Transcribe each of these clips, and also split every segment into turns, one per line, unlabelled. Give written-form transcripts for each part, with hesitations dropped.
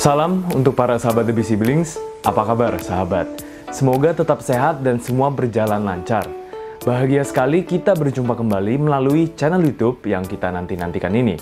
Salam untuk para sahabat The Busy Siblings. Apa kabar sahabat? Semoga tetap sehat dan semua berjalan lancar. Bahagia sekali kita berjumpa kembali melalui channel YouTube yang kita nanti-nantikan ini.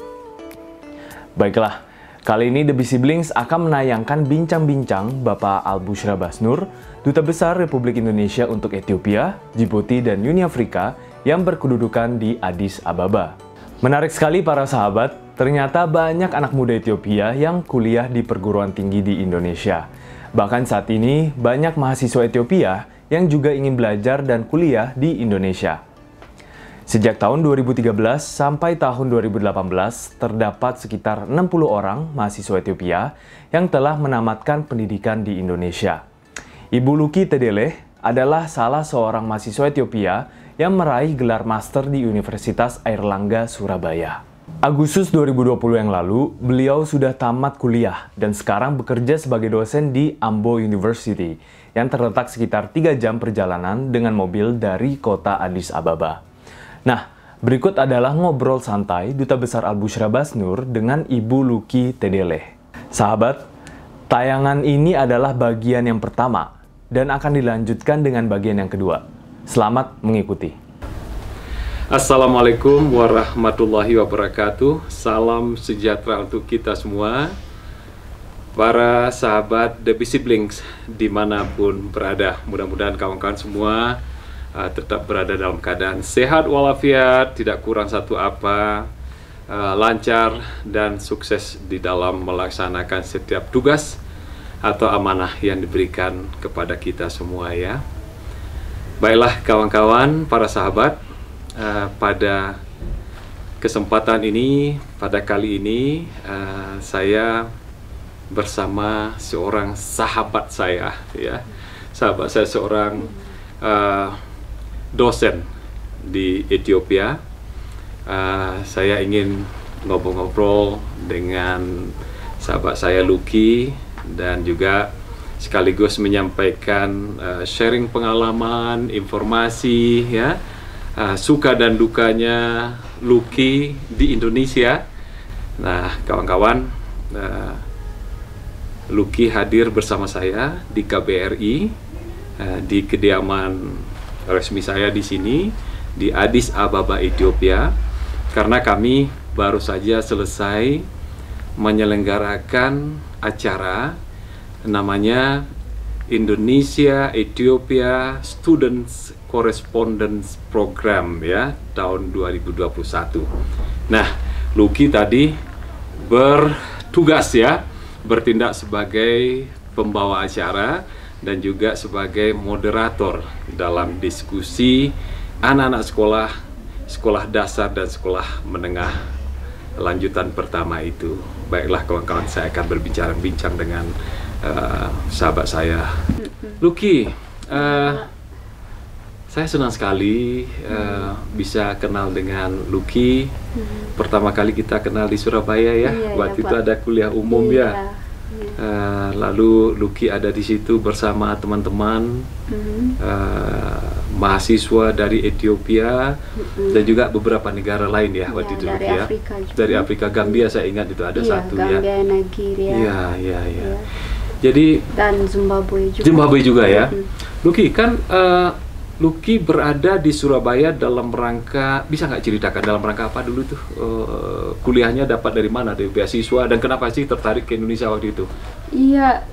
Baiklah, kali ini The Busy Siblings akan menayangkan bincang-bincang Bapak Al-Bushra Basnur, Duta Besar Republik Indonesia untuk Ethiopia, Djibouti, dan Uni Afrika yang berkedudukan di Addis Ababa. Menarik sekali para sahabat, ternyata banyak anak muda Ethiopia yang kuliah di perguruan tinggi di Indonesia. Bahkan saat ini, banyak mahasiswa Ethiopia yang juga ingin belajar dan kuliah di Indonesia. Sejak tahun 2013 sampai tahun 2018, terdapat sekitar 60 orang mahasiswa Ethiopia yang telah menamatkan pendidikan di Indonesia. Ibu Luki Tedele adalah salah seorang mahasiswa Ethiopia yang meraih gelar master di Universitas Airlangga, Surabaya. Agustus 2020 yang lalu, beliau sudah tamat kuliah dan sekarang bekerja sebagai dosen di Ambo University yang terletak sekitar 3 jam perjalanan dengan mobil dari kota Addis Ababa. Nah, berikut adalah ngobrol santai Duta Besar Al-Bushra Basnur dengan Ibu Luki Tedele. Sahabat, tayangan ini adalah bagian yang pertama dan akan dilanjutkan dengan bagian yang kedua. Selamat mengikuti.
Assalamualaikum warahmatullahi wabarakatuh. Salam sejahtera untuk kita semua, para sahabat The Busy Siblings dimanapun berada. Mudah-mudahan kawan-kawan semua tetap berada dalam keadaan sehat walafiat, tidak kurang satu apa, lancar dan sukses di dalam melaksanakan setiap tugas atau amanah yang diberikan kepada kita semua ya. Baiklah kawan-kawan, para sahabat, pada kesempatan ini, pada kali ini, saya bersama seorang sahabat saya, ya, sahabat saya seorang dosen di Ethiopia. Saya ingin ngobrol-ngobrol dengan sahabat saya Luki dan juga sekaligus menyampaikan sharing pengalaman, informasi, ya. Suka dan dukanya Luki di Indonesia. Nah, kawan-kawan, Luki hadir bersama saya di KBRI, di kediaman resmi saya di sini, di Addis Ababa, Ethiopia, karena kami baru saja selesai menyelenggarakan acara namanya Indonesia Ethiopia Students Correspondence Program ya, tahun 2021. Nah, Luki tadi bertugas ya, bertindak sebagai pembawa acara dan juga sebagai moderator dalam diskusi anak-anak sekolah dasar dan sekolah menengah lanjutan pertama itu. Baiklah kawan-kawan, saya akan berbincang-bincang dengan sahabat saya Luki. Saya senang sekali bisa kenal dengan Luki. Pertama kali kita kenal di Surabaya ya, waktu itu ada kuliah umum ya. Lalu Luki ada di situ bersama teman-teman mahasiswa dari Ethiopia dan juga beberapa negara lain ya waktu itu Luki ya. Dari Afrika, Gambia saya ingat itu ada satu ya.
Gambia, Nigeria.
Ya. Jadi
dan Zimbabwe juga.
Zimbabwe juga ya. Luki kan Luki berada di Surabaya dalam rangka, bisa nggak ceritakan dalam rangka apa dulu tuh? Kuliahnya dapat dari mana? Dari beasiswa, dan kenapa sih tertarik ke Indonesia waktu itu?
Iya,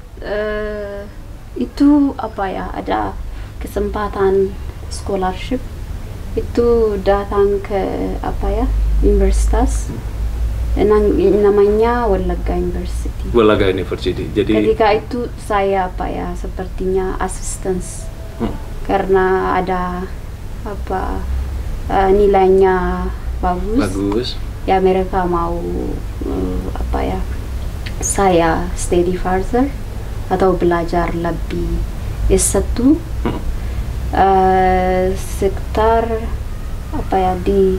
itu apa ya, ada kesempatan scholarship itu datang ke apa ya, universitas. Namanya Welaga University.
Welaga University. Jadi
ketika itu saya apa ya, sepertinya assistance. Karena ada apa nilainya bagus. Ya mereka mau apa ya, saya study further atau belajar lebih S1 sekitar apa ya, di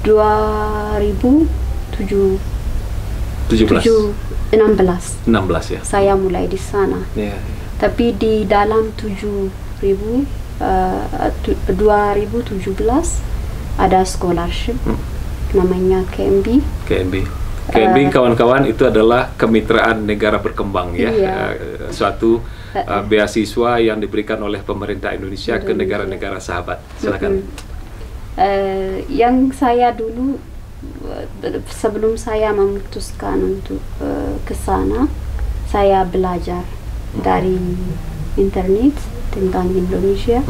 2016
ya.
Saya mulai di sana. Tapi di dalam 2017 ada scholarship namanya KMB.
KNB kawan-kawan itu adalah kemitraan negara berkembang ya,
Iya.
suatu beasiswa yang diberikan oleh pemerintah Indonesia ke negara-negara sahabat. Silakan.
Yang saya dulu sebelum saya memutuskan untuk ke sana, saya belajar dari internet tentang Indonesia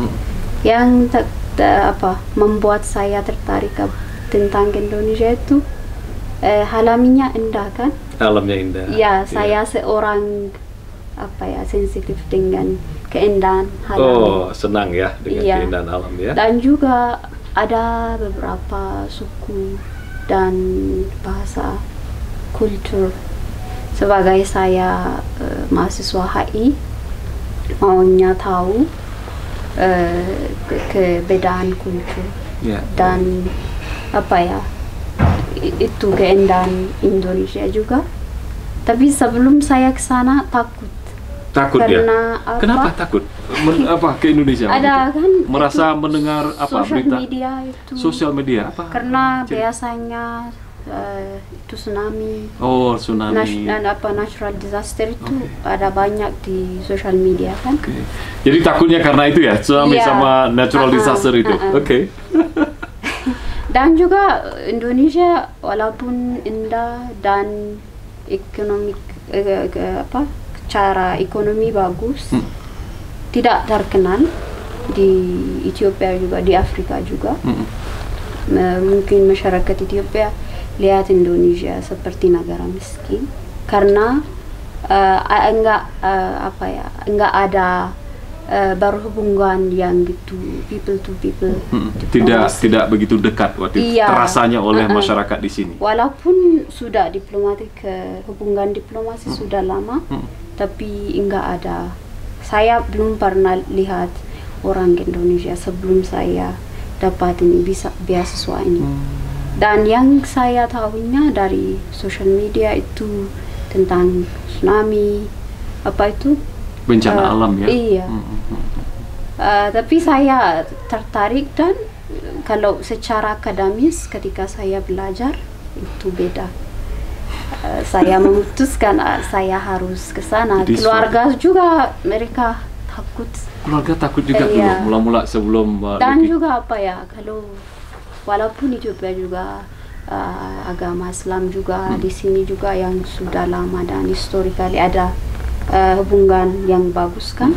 yang membuat saya tertarik tentang Indonesia itu alamnya indah kan?
Alamnya indah.
Ya, saya seorang sensitif dengan keindahan alam.
Oh, senang ya dengan
Iya.
keindahan alam ya.
Dan juga ada beberapa suku dan bahasa kultur. Sebagai saya mahasiswa HI, maunya tahu kebedaan kultur
Ya.
dan itu keindahan Indonesia juga. Tapi sebelum saya ke sana takut.
Takut
Karena
ya. Kenapa takut? Ke Indonesia?
Ada
begitu?
kan
Merasa
itu
mendengar
sosial
berita
media itu.
sosial media apa?
Karena
Jadi-
biasanya itu tsunami,
Oh, tsunami.
natural disaster itu ada banyak di sosial media kan.
Oke. Jadi takutnya karena itu ya, tsunami
Iya.
sama natural disaster itu. Oke.
Dan juga Indonesia walaupun indah dan ekonomi cara ekonomi bagus, tidak terkenal di Ethiopia juga, di Afrika juga. Mungkin masyarakat Ethiopia lihat Indonesia seperti negara miskin karena enggak ada berhubungan yang gitu people to people.
Tidak begitu dekat waktu itu
Iya.
terasanya oleh masyarakat di sini.
Walaupun sudah diplomatik, hubungan diplomasi sudah lama, tapi enggak ada. Saya belum pernah lihat orang Indonesia sebelum saya dapat ini beasiswa ini. Dan yang saya tahunya dari sosial media itu tentang tsunami,
Bencana alam ya.
Iya. Tapi saya tertarik dan kalau secara akademis ketika saya belajar itu beda. Saya memutuskan saya harus ke sana.
Jadi
Keluarga juga mereka takut.
Keluarga takut juga
Iya.
dulu mula-mula sebelum
Dan
lebih-
juga kalau walaupun Ethiopia juga agama Islam juga di sini juga yang sudah lama dan historically ada hubungan yang bagus kan.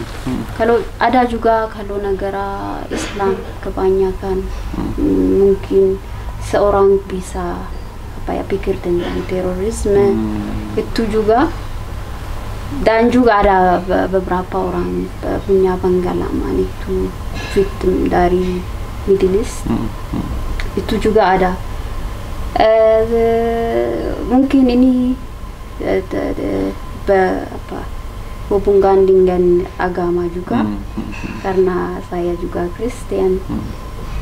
Kalau ada juga kalau negara Islam kebanyakan mungkin seorang bisa pikir tentang terorisme itu juga. Dan juga ada beberapa orang punya pengalaman itu victim dari Middle East. Itu juga ada. Mungkin ini hubungan dengan agama juga karena saya juga Kristen.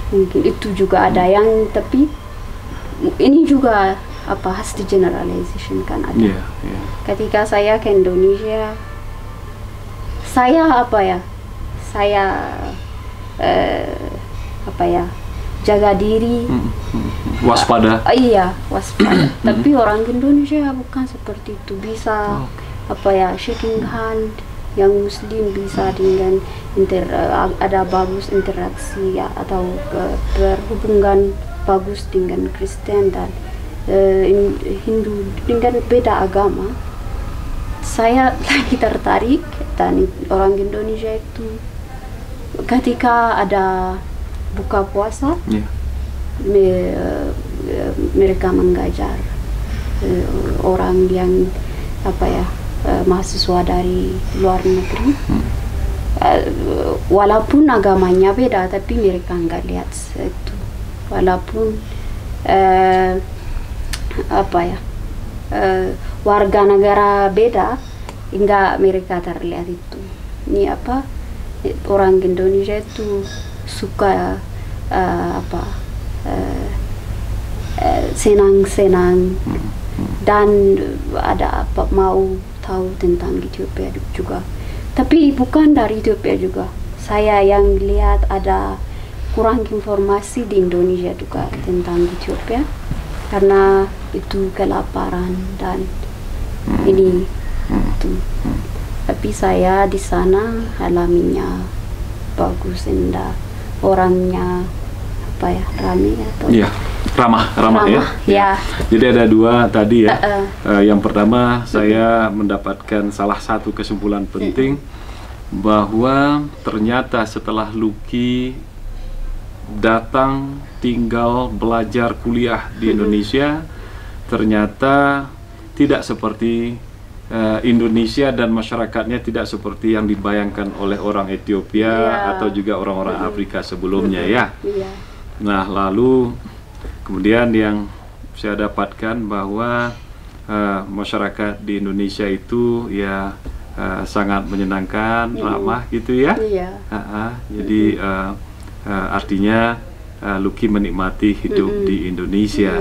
Mungkin itu juga ada yang tapi ini juga hasty generalization kan ada.
Iya, iya.
Ketika saya ke Indonesia, saya jaga diri.
Waspada.
Iya, waspada. Tapi orang Indonesia bukan seperti itu. Bisa shaking hand, yang Muslim bisa dengan ada bagus interaksi ya, atau berhubungan bagus dengan Kristen dan Hindu dengan beda agama. Saya lagi tertarik dan orang Indonesia itu ketika ada buka puasa, mereka mengajar orang yang mahasiswa dari luar negeri. Walaupun agamanya beda, tapi mereka nggak lihat itu. Walaupun warga negara beda, enggak mereka terlihat itu. Ini orang Indonesia itu suka senang-senang dan ada mau tahu tentang Ethiopia juga. Tapi bukan dari Ethiopia juga. Saya yang lihat ada kurang informasi di Indonesia juga tentang Ethiopia. karena itu kelaparan dan ini itu. Tapi saya di sana alaminya bagus, indah, orangnya apa ya, ramai atau
ramah ya.
Ya.
Jadi ada dua tadi ya. Yang pertama saya mendapatkan salah satu kesimpulan penting bahwa ternyata setelah Lucky datang tinggal belajar kuliah di Indonesia, ternyata tidak seperti Indonesia dan masyarakatnya tidak seperti yang dibayangkan oleh orang Ethiopia atau juga orang-orang Afrika sebelumnya ya. Nah, lalu kemudian yang saya dapatkan bahwa masyarakat di Indonesia itu ya sangat menyenangkan, ramah gitu ya. Jadi artinya Lucky menikmati hidup di Indonesia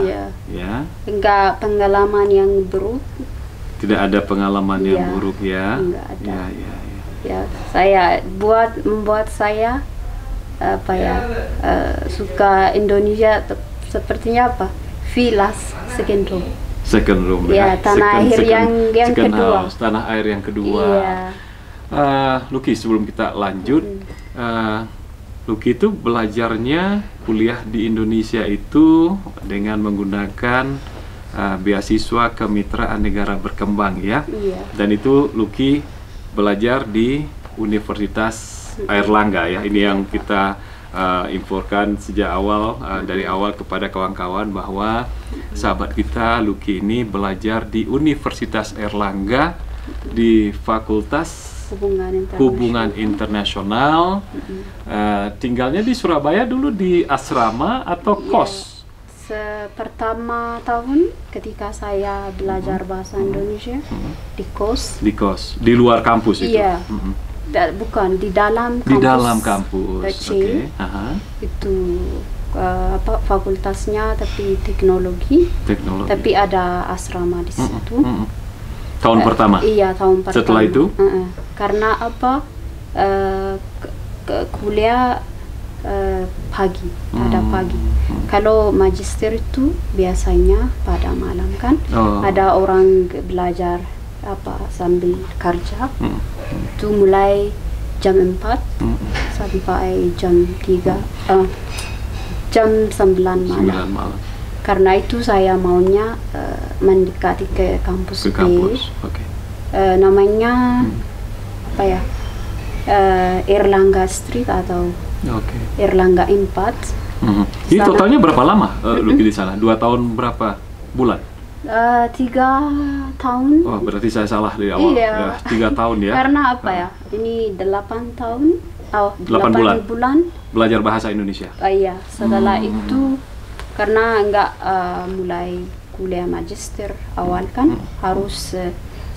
ya.
Enggak pengalaman yang buruk.
Tidak ada pengalaman yang buruk ya.
Enggak ada. Ya, saya membuat saya apa ya, suka Indonesia sepertinya apa? Villas second room.
Second room
ya. Tanah air yang kedua.
House, tanah air yang kedua. Lucky, sebelum kita lanjut, Lucky itu belajarnya kuliah di Indonesia itu dengan menggunakan beasiswa kemitraan negara berkembang ya. Dan itu Lucky belajar di Universitas Airlangga ya. Ini yang kita infokan sejak awal, dari awal kepada kawan-kawan bahwa sahabat kita Lucky ini belajar di Universitas Airlangga di Fakultas Hubungan Internasional. Tinggalnya di Surabaya dulu di asrama atau kos?
Pertama tahun ketika saya belajar bahasa Indonesia di kos.
Di kos, di luar kampus itu?
Iya. Bukan, di dalam kampus.
Di dalam kampus. Oke.
Itu apa, fakultasnya tapi teknologi. Tapi ada asrama di situ.
Tahun pertama?
Iya, tahun pertama.
Setelah itu?
Karena apa, kuliah pagi, ada pagi. Kalau magister itu biasanya pada malam kan. Ada orang belajar apa sambil kerja. Itu mulai jam 4 sampai jam 3, jam 9 malam. Karena itu saya maunya mendekati ke kampus B. Namanya apa ya, Airlangga Street atau Airlangga 4.
Ini totalnya berapa lama Lucky di sana? 2 tahun berapa bulan?
3 tahun.
Oh, berarti saya salah dari awal.
Iya.
3 tahun ya.
Karena apa ya? Ini 8 tahun.
8 bulan. Belajar bahasa Indonesia.
Iya. Setelah itu karena enggak mulai kuliah magister awal kan harus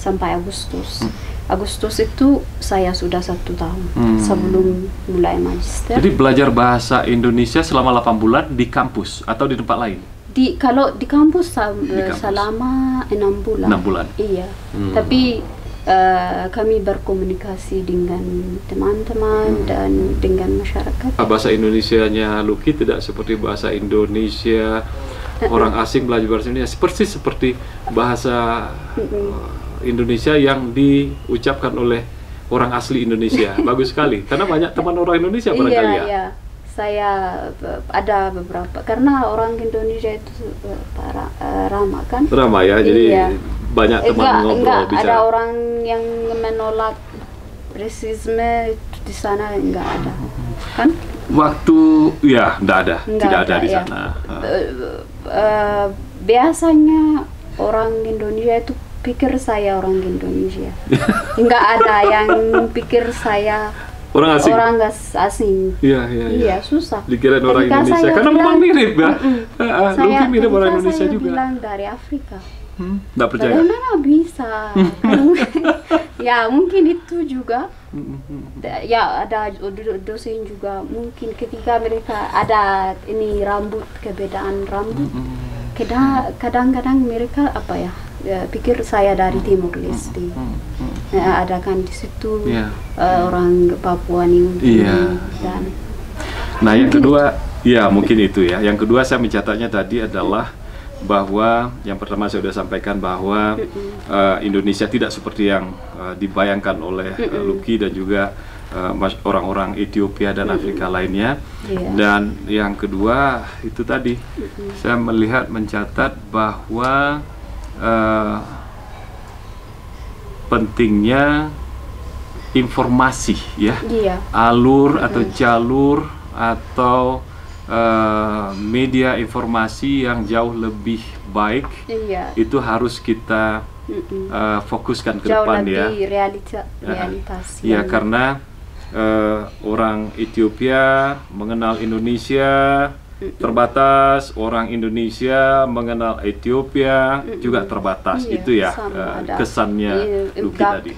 sampai Agustus. Agustus itu saya sudah 1 tahun sebelum mulai magister.
Jadi belajar bahasa Indonesia selama 8 bulan di kampus atau di tempat lain?
Kalau di kampus selama 6 bulan.
6 bulan.
Iya. Tapi kami berkomunikasi dengan teman-teman dan dengan masyarakat.
Bahasa Indonesianya Lucky tidak seperti bahasa Indonesia orang asing belajar bahasa Indonesia, seperti bahasa Indonesia yang diucapkan oleh orang asli Indonesia. Bagus sekali, karena banyak teman orang Indonesia barangkali ya.
Iya, saya ada beberapa, karena orang Indonesia itu ramah kan.
Ramah ya, jadi banyak teman ngobrol bicara.
Ada orang yang menolak rasisme di sana, enggak ada kan?
Waktu ya tidak ada di sana.
Biasanya orang Indonesia itu pikir saya orang Indonesia. Enggak ada yang pikir saya
orang
asing. Iya, susah.
Dikirain orang Indonesia karena memang mirip ya. Lucky mirip orang Indonesia juga.
Saya bilang dari Afrika.
Nggak percaya?
Bagaimana bisa? Ya mungkin itu juga. Ya ada dosen juga mungkin ketika mereka ada ini perbedaan rambut. Kadang-kadang mereka apa ya, pikir saya dari Timur Leste. Ada kan di situ orang Papua New Guinea dan.
Nah yang kedua, ya mungkin itu ya. Yang kedua saya mencatatnya tadi adalah bahwa yang pertama saya sudah sampaikan bahwa Indonesia tidak seperti yang dibayangkan oleh Lucky dan juga orang-orang Ethiopia dan Afrika lainnya. Dan yang kedua itu tadi saya mencatat bahwa pentingnya informasi ya, alur atau jalur atau media informasi yang jauh lebih baik itu harus kita fokuskan ke depan ya.
Realitas.
Ya, karena orang Ethiopia mengenal Indonesia terbatas, orang Indonesia mengenal Ethiopia juga terbatas. Itu ya kesannya Lucky tadi.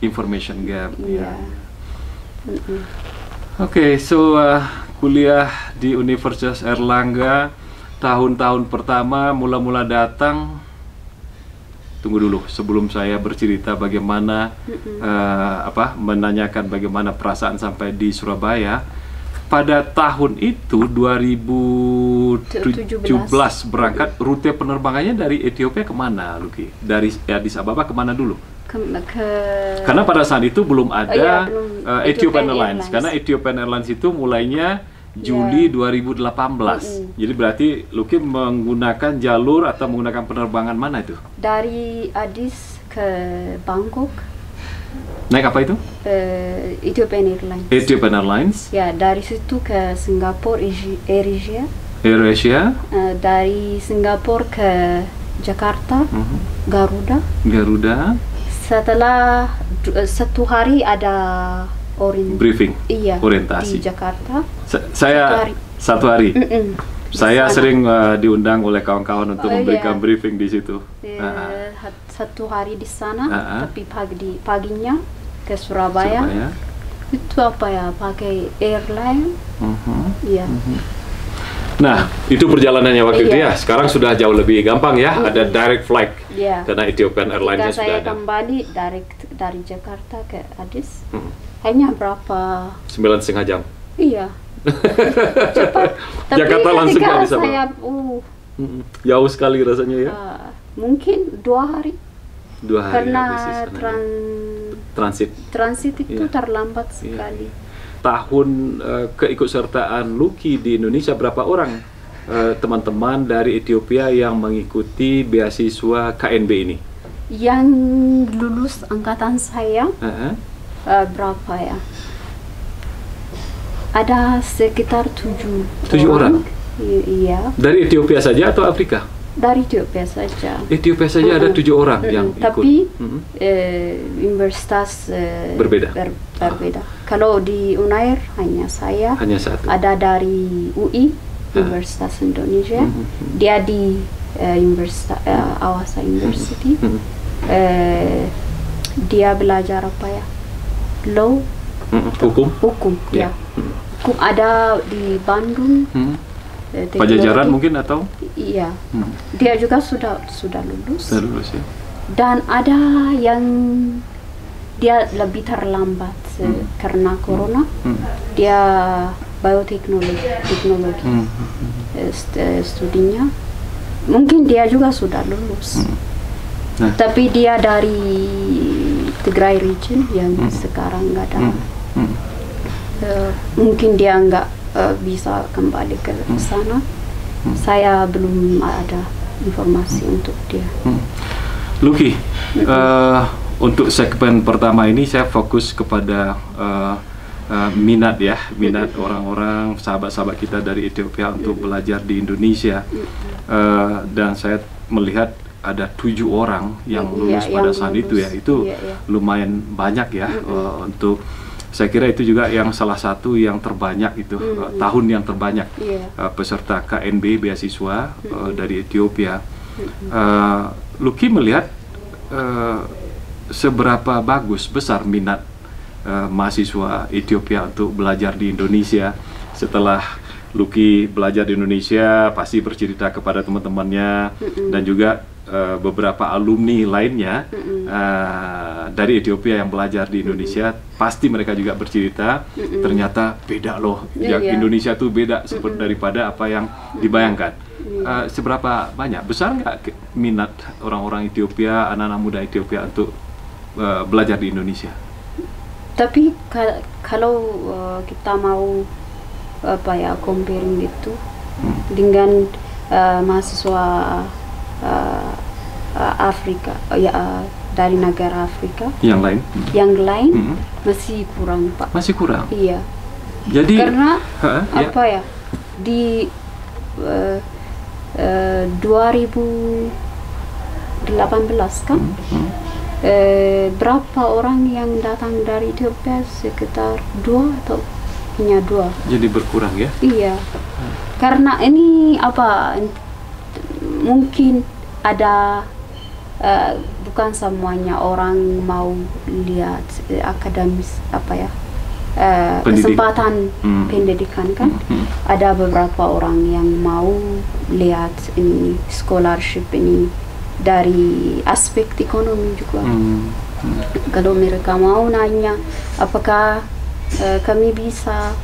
Information gap. Oke, so kuliah di Universitas Airlangga tahun-tahun pertama mula-mula datang. Tunggu dulu sebelum saya bercerita bagaimana menanyakan bagaimana perasaan sampai di Surabaya. Pada tahun itu 2017 berangkat, rute penerbangannya dari Ethiopia kemana, Lucky? Dari Addis Ababa kemana dulu? Karena pada saat itu belum ada Ethiopian Airlines. Karena Ethiopian Airlines itu mulainya Juli 2018. Jadi berarti Lucky menggunakan jalur atau menggunakan penerbangan mana itu?
Dari Addis ke Bangkok.
Naik apa itu?
Ethiopian Airlines.
Ethiopian Airlines.
Ya, dari situ ke Singapura AirAsia.
AirAsia.
Dari Singapura ke Jakarta, Garuda. Setelah 1 hari ada
briefing, orientasi
di Jakarta.
Saya 1 hari. Saya sering diundang oleh kawan-kawan untuk memberikan briefing di situ.
1 hari di sana, tapi paginya ke Surabaya. Itu pakai airline.
Nah, itu perjalanannya waktu itu ya. Sekarang sudah jauh lebih gampang ya. Ada direct flight. Karena Ethiopian Airlines sudah ada.
Saya kembali dari Jakarta ke Addis. Hanya berapa?
9,5 jam.
Iya. Cepat. Tapi
Jakarta langsung ke Addis Ababa.
Saya,
jauh sekali rasanya ya.
Mungkin 2 hari.
2 hari.
Karena transit itu terlambat sekali.
Tahun keikutsertaan Lucky di Indonesia, berapa orang teman-teman dari Ethiopia yang mengikuti beasiswa KNB ini?
Yang lulus angkatan saya berapa ya? Ada sekitar 7
orang.
Iya.
Dari Ethiopia saja atau Afrika?
Dari Ethiopia saja.
Ethiopia saja ada 7 orang yang ikut.
Tapi universitas berbeda. Kalau di Unair hanya saya.
Hanya satu.
Ada dari UI, Universitas Indonesia. Dia di Universitas Awasa University. Dia belajar apa ya? Law. Hukum. Ya. Hukum ada di Bandung.
Pajajaran mungkin atau?
Iya. Dia juga sudah lulus.
Sudah lulus ya.
Dan ada yang dia lebih terlambat karena corona. Dia bioteknologi studinya. Mungkin dia juga sudah lulus. Tapi dia dari Tigray region yang sekarang nggak ada. Mungkin dia nggak bisa kembali ke sana. Saya belum ada informasi untuk dia.
Lucky, untuk segmen pertama ini saya fokus kepada minat orang-orang sahabat-sahabat kita dari Ethiopia untuk belajar di Indonesia. Dan saya melihat ada 7 orang yang lulus pada saat itu ya. Itu lumayan banyak ya. Untuk saya kira itu juga yang salah satu yang terbanyak itu tahun yang terbanyak peserta KNB beasiswa dari Ethiopia. Lucky melihat seberapa besar minat mahasiswa Ethiopia untuk belajar di Indonesia. Setelah Lucky belajar di Indonesia, pasti bercerita kepada teman-temannya dan juga beberapa alumni lainnya. dari Ethiopia yang belajar di Indonesia, pasti mereka juga bercerita ternyata beda loh. Yang Indonesia tuh beda seperti daripada apa yang dibayangkan. Seberapa banyak, besar nggak minat orang-orang Ethiopia, anak-anak muda Ethiopia untuk belajar di Indonesia?
Tapi kalau kita mau comparing itu dengan mahasiswa Afrika, dari negara Afrika
yang lain,
masih kurang, Pak.
Masih kurang.
Iya.
Jadi
karena di 2018 kan, berapa orang yang datang dari Ethiopia? Sekitar 2 atau hanya 2.
Jadi berkurang ya?
Iya. Karena ini mungkin ada bukan semuanya orang mau lihat akademis kesempatan pendidikan kan. Ada beberapa orang yang mau lihat ini scholarship ini dari aspek ekonomi juga. Kalau mereka mau nanya apakah kami bisa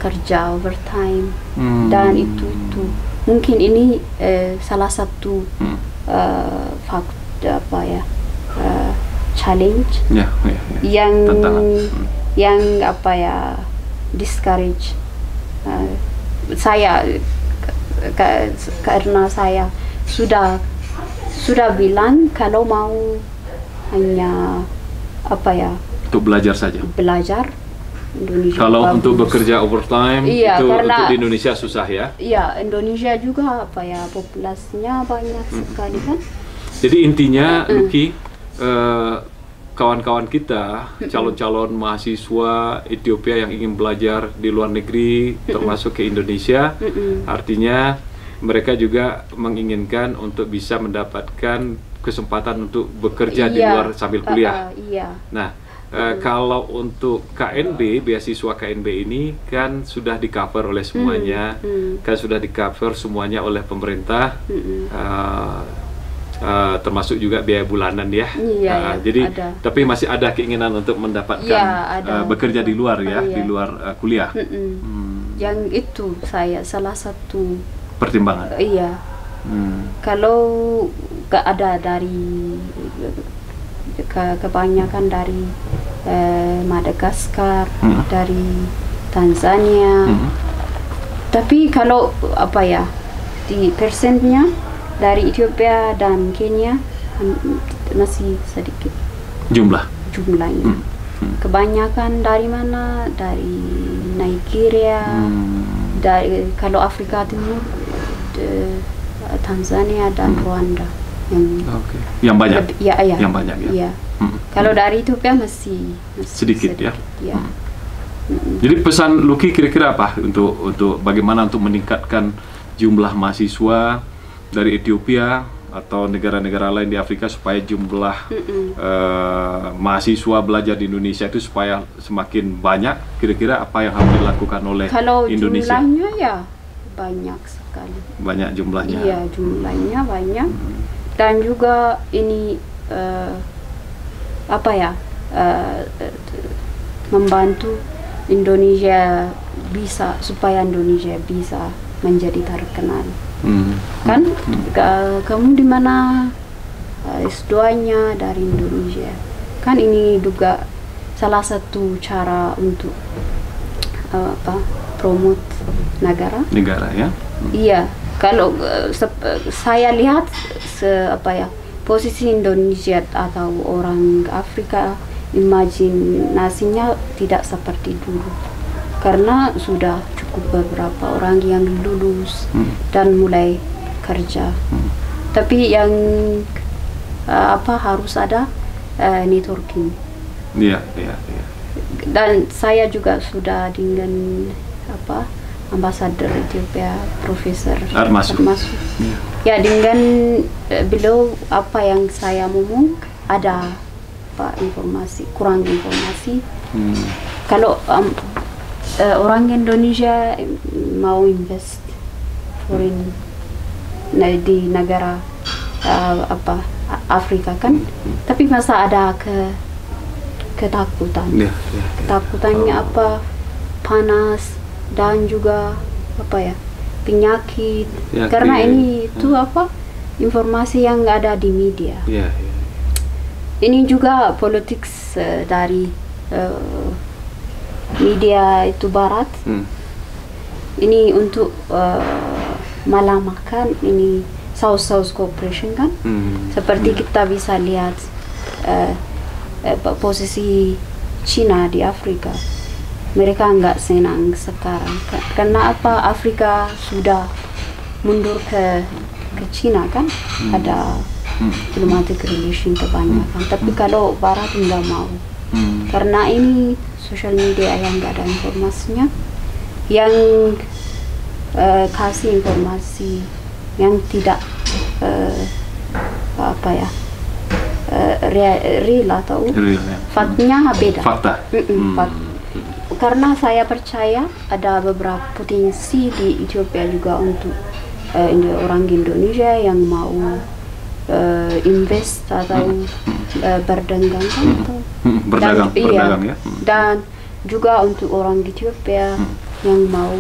kerja overtime dan itu mungkin ini salah satu challenge yang discourage saya, karena saya sudah bilang kalau mau hanya
untuk belajar saja.
Indonesia
kalau
bagus.
Untuk bekerja overtime itu untuk di Indonesia susah ya?
Iya, Indonesia juga populasinya banyak sekali kan.
Jadi intinya Lucky, kawan-kawan kita, calon-calon mahasiswa Ethiopia yang ingin belajar di luar negeri, termasuk ke Indonesia, artinya mereka juga menginginkan untuk bisa mendapatkan kesempatan untuk bekerja di luar sambil kuliah. Nah, kalau untuk KNB, beasiswa KNB ini kan sudah di-cover oleh semuanya, kan sudah di-cover semuanya oleh pemerintah, termasuk juga biaya bulanan ya. Jadi ada. Tapi masih ada keinginan untuk mendapatkan bekerja di luar ya, di luar kuliah.
Yang itu saya salah satu
pertimbangan.
Iya. Kalau gak ada dari kebanyakan dari Madagaskar, dari Tanzania. Tapi kalau di persennya dari Ethiopia dan Kenya masih sedikit jumlahnya. Kebanyakan dari mana? Dari Nigeria, dari kalau Afrika Timur, Tanzania dan Rwanda.
Yang banyak.
Yang
banyak ya.
Kalau dari Ethiopia masih
sedikit ya. Jadi pesan Lucky kira-kira apa untuk bagaimana untuk meningkatkan jumlah mahasiswa dari Ethiopia atau negara-negara lain di Afrika supaya jumlah mahasiswa belajar di Indonesia itu supaya semakin banyak? Kira-kira apa yang harus dilakukan oleh Indonesia?
Kalau jumlahnya ya banyak sekali.
Banyak jumlahnya.
Iya, jumlahnya banyak. Dan juga ini membantu Indonesia supaya Indonesia bisa menjadi terkenal. Kan kamu di mana S2-nya dari Indonesia. Kan ini juga salah satu cara untuk promote negara
ya.
Iya, kalau saya lihat posisi Indonesia atau orang Afrika, imajinasinya tidak seperti dulu, karena sudah cukup beberapa orang yang lulus dan mulai kerja. Tapi yang harus ada networking. Iya. Dan saya juga sudah dengan ambasador Ethiopia, Profesor
Armasu.
Ya, dengan beliau yang saya ngomong ada kurang informasi. Kalau orang Indonesia mau invest di negara Afrika kan, tapi masa ada ketakutan. Ketakutannya apa? Panas dan juga apa ya? Penyakit. Karena ini itu apa? Informasi yang ada di media. Ini juga politik dari media itu barat. Ini untuk melamakan ini South Cooperation kan. Seperti kita bisa lihat posisi Cina di Afrika. Mereka nggak senang sekarang karena apa? Afrika sudah mundur ke Cina kan, ada diplomatic relation kebanyakan. Tapi kalau Barat nggak mau, karena ini social media yang nggak ada informasinya, yang kasih informasi yang tidak apa ya, real atau faktanya beda. Karena saya percaya ada beberapa potensi di Ethiopia juga untuk orang Indonesia yang mau invest atau berdagang atau
berdagang ya.
Dan juga untuk orang Ethiopia yang mau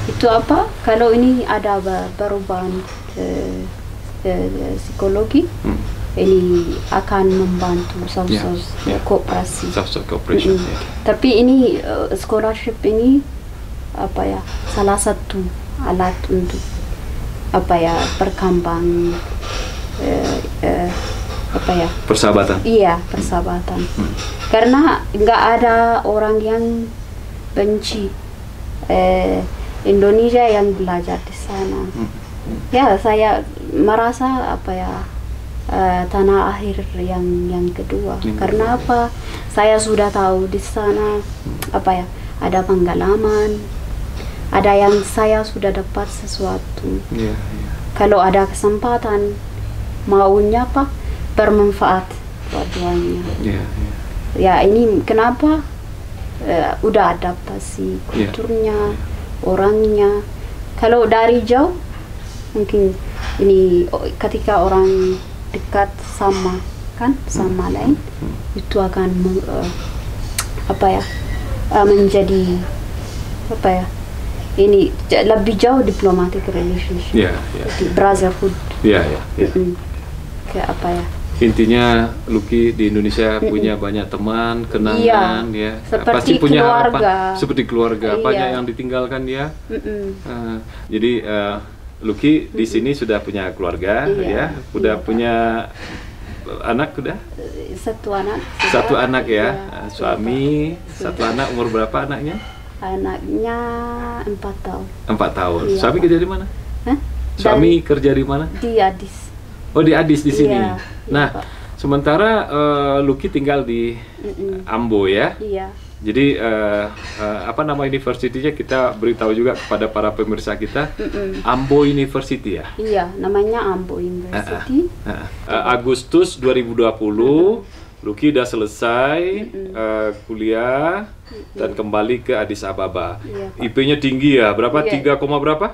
itu apa? Kalau ini ada perubahan psikologi, ini akan membantu South Cooperation. Tapi ini scholarship ini apa ya, salah satu alat untuk apa ya, berkembang apa ya,
persahabatan.
Iya, persahabatan. Karena nggak ada orang yang benci Indonesia yang belajar di sana. Ya, saya merasa apa ya, tanah akhir yang kedua. Karena apa? Saya sudah tahu di sana apa ya, ada pengalaman, ada yang saya sudah dapat sesuatu. Kalau ada kesempatan, maunya apa? Bermanfaat buat duanya. Ya, ini kenapa udah adaptasi kulturnya, orangnya. Kalau dari jauh mungkin ini ketika orang dekat sama kan sama lain itu akan apa ya, menjadi apa ya, ini lebih jauh diplomatic relationship, brotherhood. Kayak apa ya,
intinya Luki di Indonesia punya banyak teman, kenangan,
seperti
pasti punya
keluarga.
harapan seperti keluarga, banyak yang ditinggalkan dia. Jadi Luki di sini sudah punya keluarga, udah punya anak, satu anak ya, suami, satu anak. Umur berapa anaknya?
Anaknya 4 tahun.
4 tahun. Suami kerja di mana? Suami kerja di mana?
Di Addis.
Oh, di Addis di sini. Nah,
Pak.
sementara Luki tinggal di Ambo ya. Jadi apa nama universitinya kita beritahu juga kepada para pemirsa kita. Ambo University ya.
Iya, namanya Ambo University.
Agustus 2020 Luki udah selesai kuliah dan kembali ke Addis Ababa. IP-nya tinggi ya, berapa? 3, berapa?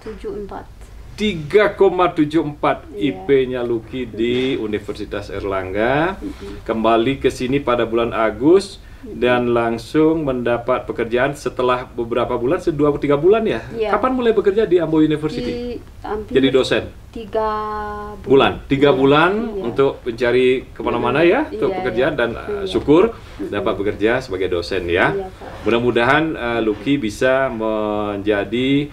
74.
3,74 IP-nya Luki di Universitas Airlangga. Kembali ke sini pada bulan Agustus dan langsung mendapat pekerjaan setelah beberapa bulan, 2-3 bulan ya. Kapan mulai bekerja di Ambo University? Jadi dosen?
3
bulan. 3 bulan untuk mencari kemana-mana ya, untuk pekerjaan, dan syukur dapat bekerja sebagai dosen ya. Mudah-mudahan Luki bisa menjadi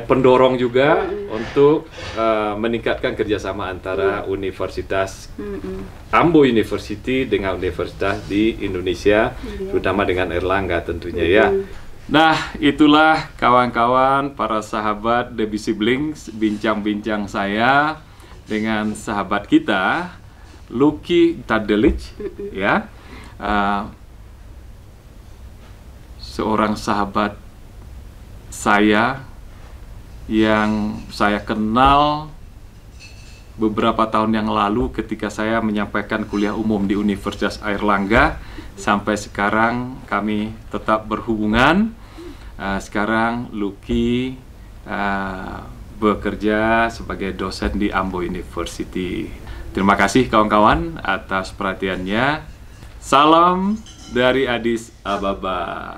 pendorong juga untuk meningkatkan kerjasama antara Universitas Ambo University dengan universitas di Indonesia, terutama dengan Airlangga tentunya ya. Nah, itulah kawan-kawan, para sahabat The Busy Blinks, bincang-bincang saya dengan sahabat kita Luki Tadelic ya, seorang sahabat saya yang saya kenal beberapa tahun yang lalu ketika saya menyampaikan kuliah umum di Universitas Airlangga. Sampai sekarang kami tetap berhubungan. Sekarang Luki bekerja sebagai dosen di Ambo University. Terima kasih kawan-kawan atas perhatiannya. Salam dari Addis Ababa.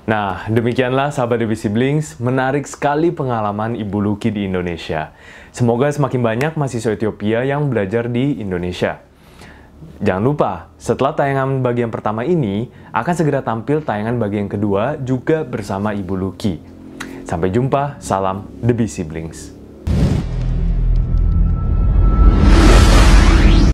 Nah, demikianlah sahabat DB Siblings, menarik sekali pengalaman Ibu Luki di Indonesia. Semoga semakin banyak mahasiswa Ethiopia yang belajar di Indonesia. Jangan lupa, setelah tayangan bagian pertama ini, akan segera tampil tayangan bagian kedua juga bersama Ibu Luki. Sampai jumpa, salam DB Siblings.